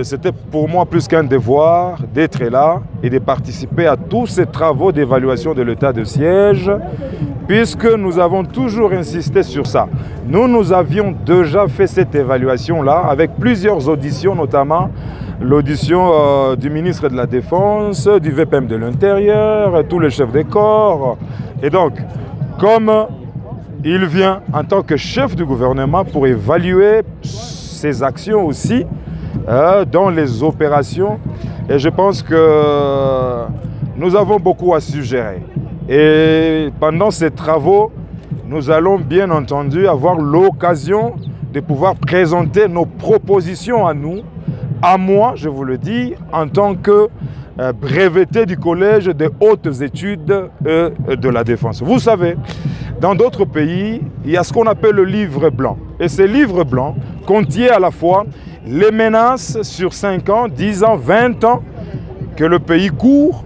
C'était pour moi plus qu'un devoir d'être là et de participer à tous ces travaux d'évaluation de l'état de siège, puisque nous avons toujours insisté sur ça. Nous avions déjà fait cette évaluation-là avec plusieurs auditions, notamment l'audition du ministre de la Défense, du VPM de l'Intérieur, tous les chefs des corps. Et donc, comme il vient en tant que chef du gouvernement pour évaluer ses actions aussi, dans les opérations, et je pense que nous avons beaucoup à suggérer. Et pendant ces travaux, nous allons bien entendu avoir l'occasion de pouvoir présenter nos propositions à nous, à moi, je vous le dis, en tant que breveté du Collège des hautes études de la défense. Vous savez, dans d'autres pays, il y a ce qu'on appelle le livre blanc. Et ce livre blanc contient à la fois les menaces sur 5 ans, 10 ans, 20 ans que le pays court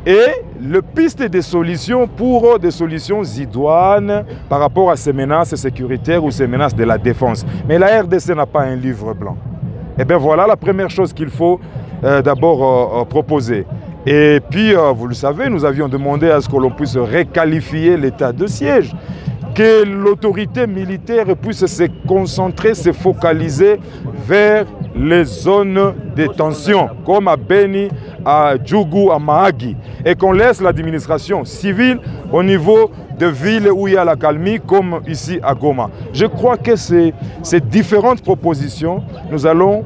et le piste des solutions pour des solutions idoines par rapport à ces menaces sécuritaires ou ces menaces de la défense. Mais la RDC n'a pas un livre blanc. Et bien voilà la première chose qu'il faut d'abord proposer. Et puis, vous le savez, nous avions demandé à ce que l'on puisse requalifier l'état de siège, que l'autorité militaire puisse se concentrer, se focaliser vers les zones de tension, comme à Beni, à Djougou, à Mahagi, et qu'on laisse l'administration civile au niveau de villes où il y a la calmie, comme ici à Goma. Je crois que ces différentes propositions, nous allons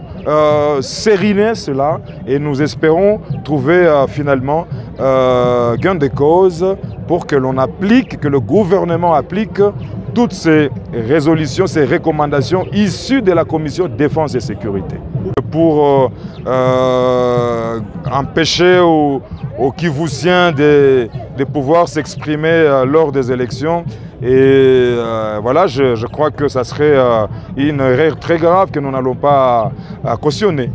sériner cela et nous espérons trouver finalement gain de cause pour que l'on applique, que le gouvernement applique toutes ces résolutions, ces recommandations issues de la Commission Défense et Sécurité. Pour empêcher aux Kivusiens de pouvoir s'exprimer lors des élections. Et voilà, je crois que ça serait une erreur très grave que nous n'allons pas cautionner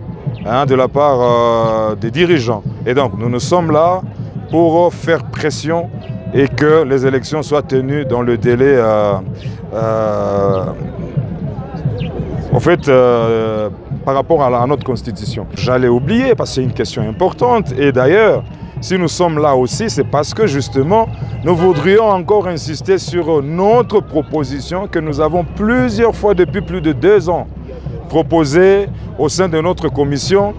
de la part des dirigeants. Et donc, nous sommes là pour faire pression et que les élections soient tenues dans le délai en fait, par rapport à notre constitution. J'allais oublier parce que c'est une question importante. Et d'ailleurs, si nous sommes là aussi, c'est parce que justement, nous voudrions encore insister sur notre proposition que nous avons plusieurs fois depuis plus de 2 ans proposée au sein de notre commission.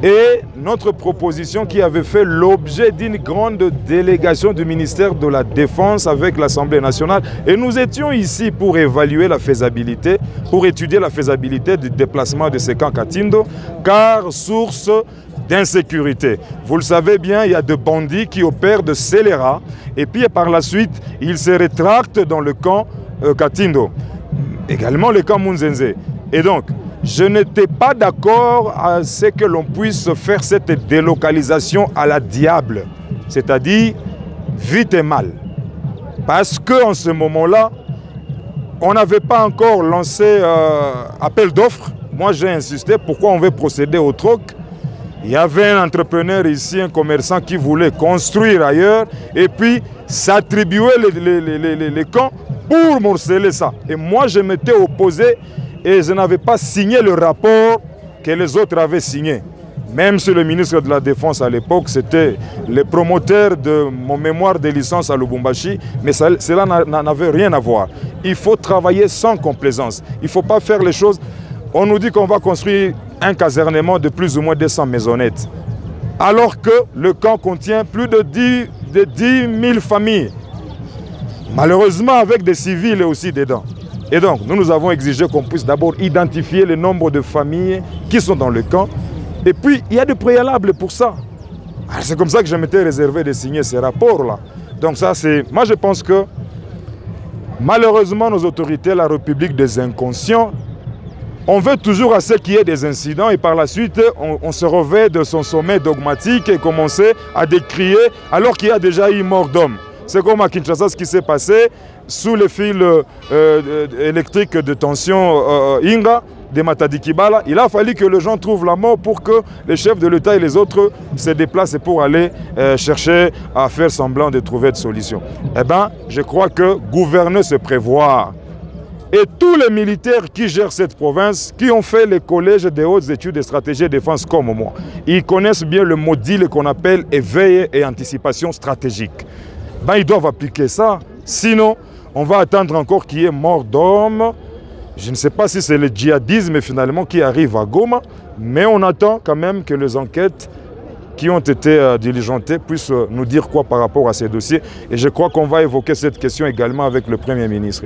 Et notre proposition qui avait fait l'objet d'une grande délégation du ministère de la Défense avec l'Assemblée nationale. Et nous étions ici pour évaluer la faisabilité, pour étudier la faisabilité du déplacement de ces camps Katindo, car source d'insécurité. Vous le savez bien, il y a des bandits qui opèrent de scélérats et puis par la suite, ils se rétractent dans le camp Katindo. Également le camp Munzenze. Et donc, je n'étais pas d'accord à ce que l'on puisse faire cette délocalisation à la diable, c'est-à-dire vite et mal. Parce qu'en ce moment-là, on n'avait pas encore lancé appel d'offres. Moi, j'ai insisté, pourquoi on veut procéder au troc? Il y avait un entrepreneur ici, un commerçant qui voulait construire ailleurs et puis s'attribuer les camps pour morceler ça. Et moi, je m'étais opposé et je n'avais pas signé le rapport que les autres avaient signé. Même si le ministre de la Défense à l'époque, c'était le promoteur de mon mémoire de licence à Lubumbashi, mais cela n'avait rien à voir. Il faut travailler sans complaisance. Il ne faut pas faire les choses. On nous dit qu'on va construire un casernement de plus ou moins 200 maisonnettes, alors que le camp contient plus de 10 000 familles, malheureusement avec des civils aussi dedans. Et donc, nous avons exigé qu'on puisse d'abord identifier le nombre de familles qui sont dans le camp. Et puis, il y a des préalables pour ça. C'est comme ça que je m'étais réservé de signer ces rapports-là. Donc ça, c'est... Moi, je pense que, malheureusement, nos autorités, la République des inconscients, on veut toujours à ce qu'il y ait des incidents et par la suite, on se revêt de son sommet dogmatique et commencer à décrier alors qu'il y a déjà eu mort d'homme. C'est comme à Kinshasa ce qui s'est passé sous les fils électriques de tension Inga, de Matadi Kibala. Il a fallu que les gens trouvent la mort pour que les chefs de l'État et les autres se déplacent pour aller chercher à faire semblant de trouver des solutions. Eh bien, je crois que gouverner, c'est prévoir. Et tous les militaires qui gèrent cette province, qui ont fait les collèges des hautes études de stratégie et défense comme moi, ils connaissent bien le module qu'on appelle éveil et anticipation stratégique. Ben, ils doivent appliquer ça, sinon on va attendre encore qu'il y ait mort d'homme. Je ne sais pas si c'est le djihadisme finalement qui arrive à Goma, mais on attend quand même que les enquêtes qui ont été diligentées puissent nous dire quoi par rapport à ces dossiers. Et je crois qu'on va évoquer cette question également avec le Premier ministre.